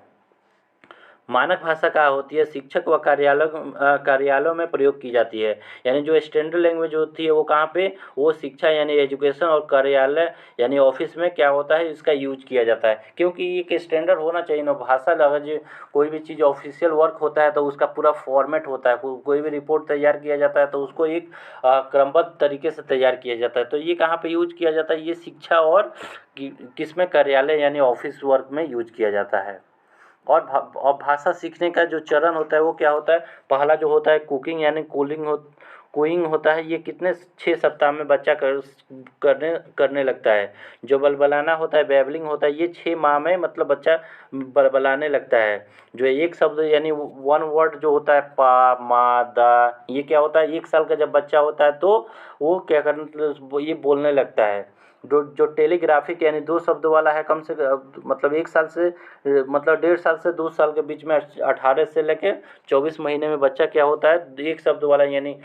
मानक भाषा क्या होती है, शिक्षक व कार्यालयों में प्रयोग की जाती है। यानी जो स्टैंडर्ड लैंग्वेज होती है वो कहाँ पे, वो शिक्षा यानी एजुकेशन, और कार्यालय यानी ऑफिस में क्या होता है, इसका यूज किया जाता है। क्योंकि ये स्टैंडर्ड होना चाहिए ना भाषा। अगर जो कोई भी चीज़ ऑफिशियल वर्क होता है तो उसका पूरा फॉर्मेट होता है, कोई भी रिपोर्ट तैयार किया जाता है तो उसको एक क्रमबद्ध तरीके से तैयार किया जाता है। तो ये कहाँ पर यूज किया जाता है, ये शिक्षा और किसमें, कार्यालय यानी ऑफिस वर्क में यूज किया जाता है। और भाषा सीखने का जो चरण होता है वो क्या होता है, पहला जो होता है कुकिंग यानी कूलिंग कूइंग होता है ये कितने 6 सप्ताह में बच्चा करने लगता है। जो बलबलाना होता है, बैबलिंग होता है, ये 6 माह में मतलब बच्चा बलबलाने लगता है। जो एक शब्द यानी वन वर्ड जो होता है पा, मा, दा, ये क्या होता है 1 साल का जब बच्चा होता है तो वो क्या ये बोलने लगता है। जो टेलीग्राफिक यानी 2 शब्द वाला है, कम से मतलब 1 साल से मतलब 1.5 साल से 2 साल के बीच में 18 से लेके 24 महीने में बच्चा क्या होता है 1 शब्द वाला यानी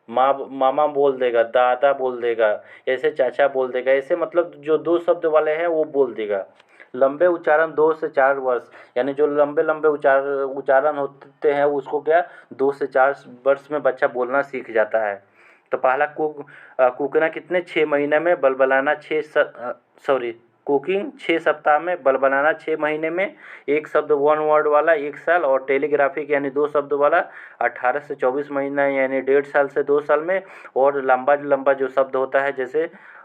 मामा बोल देगा, दादा बोल देगा, ऐसे चाचा बोल देगा, ऐसे मतलब जो 2 शब्द वाले हैं वो बोल देगा। लंबे उच्चारण 2 से 4 वर्ष, यानी जो लंबे लंबे उच्चारण होते हैं उसको क्या 2 से 4 वर्ष में बच्चा बोलना सीख जाता है। तो पहला कूकना कितने 6 महीने में, बलबलाना कुकिंग 6 सप्ताह में, बलबलाना 6 महीने में, एक शब्द 1 वर्ड वाला 1 साल, और टेलीग्राफिक यानी 2 शब्द वाला 18 से 24 महीना यानी 1.5 साल से 2 साल में। और लंबा लंबा जो शब्द होता है जैसे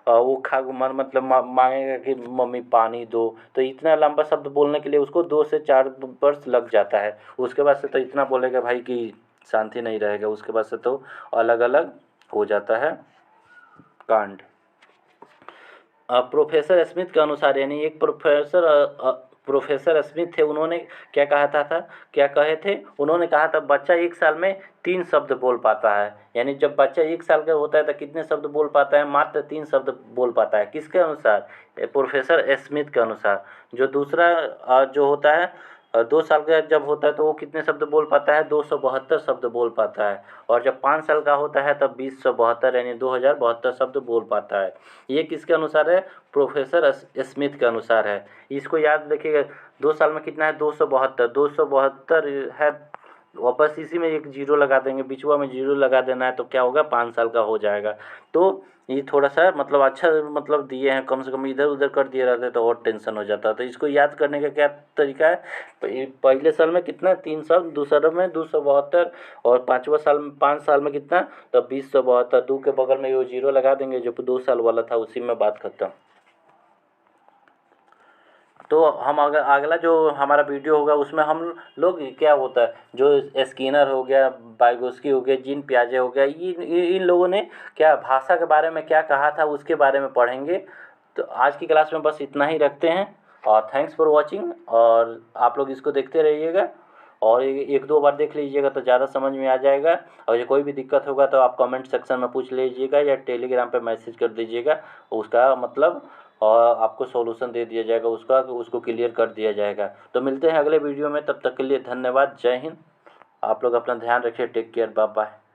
वो मतलब मांगेगा कि मम्मी पानी दो, तो इतना लंबा शब्द बोलने के लिए उसको 2 से 4 वर्ष लग जाता है। उसके बाद से तो इतना बोलेगा भाई कि शांति नहीं रहेगा, उसके बाद से तो अलग अलग हो जाता है कांड। प्रोफेसर स्मिथ के अनुसार, यानी एक प्रोफेसर स्मिथ थे, उन्होंने क्या कहे थे, उन्होंने कहा था बच्चा 1 साल में 3 शब्द बोल पाता है। यानी जब बच्चा 1 साल का होता है तो कितने शब्द बोल पाता है, मात्र 3 शब्द बोल पाता है। किसके अनुसार, प्रोफेसर स्मिथ के अनुसार। जो दूसरा जो होता है 2 साल का जब होता है तो वो कितने शब्द बोल पाता है, 272 शब्द बोल पाता है। और जब 5 साल का होता है तब 2072 यानी 2072 शब्द बोल पाता है। ये किसके अनुसार है, प्रोफेसर स्मिथ के अनुसार है। इसको याद रखिएगा, 2 साल में कितना है 272 है, वापस इसी में एक जीरो लगा देंगे, बिचवा में जीरो लगा देना है तो क्या होगा 5 साल का हो जाएगा। तो ये थोड़ा सा मतलब अच्छा मतलब दिए हैं, कम से कम इधर उधर कर दिए रहते तो और टेंशन हो जाता। तो इसको याद करने का क्या तरीका है, पहले साल में कितना 3 साल, दूसरे में 272, और 5वां साल में 5 साल में कितना तब 2072, 2 के बगल में ये जीरो लगा देंगे जो 2 साल वाला था, उसी में बात खत्म। तो हम अगला जो हमारा वीडियो होगा उसमें हम लोग क्या होता है जो स्किनर हो गया, वाइगोत्स्की हो गया, जीन पियाजे हो गया, इन लोगों ने क्या भाषा के बारे में क्या कहा था उसके बारे में पढ़ेंगे। तो आज की क्लास में बस इतना ही रखते हैं, और थैंक्स फॉर वॉचिंग। और आप लोग इसको देखते रहिएगा और 1-2 बार देख लीजिएगा तो ज़्यादा समझ में आ जाएगा। और कोई भी दिक्कत होगा तो आप कमेंट सेक्शन में पूछ लीजिएगा या टेलीग्राम पे मैसेज कर दीजिएगा, उसका मतलब और आपको सॉल्यूशन दे दिया जाएगा, उसको क्लियर कर दिया जाएगा। तो मिलते हैं अगले वीडियो में, तब तक के लिए धन्यवाद, जय हिंद। आप लोग अपना ध्यान रखिए, टेक केयर, बाय बाय।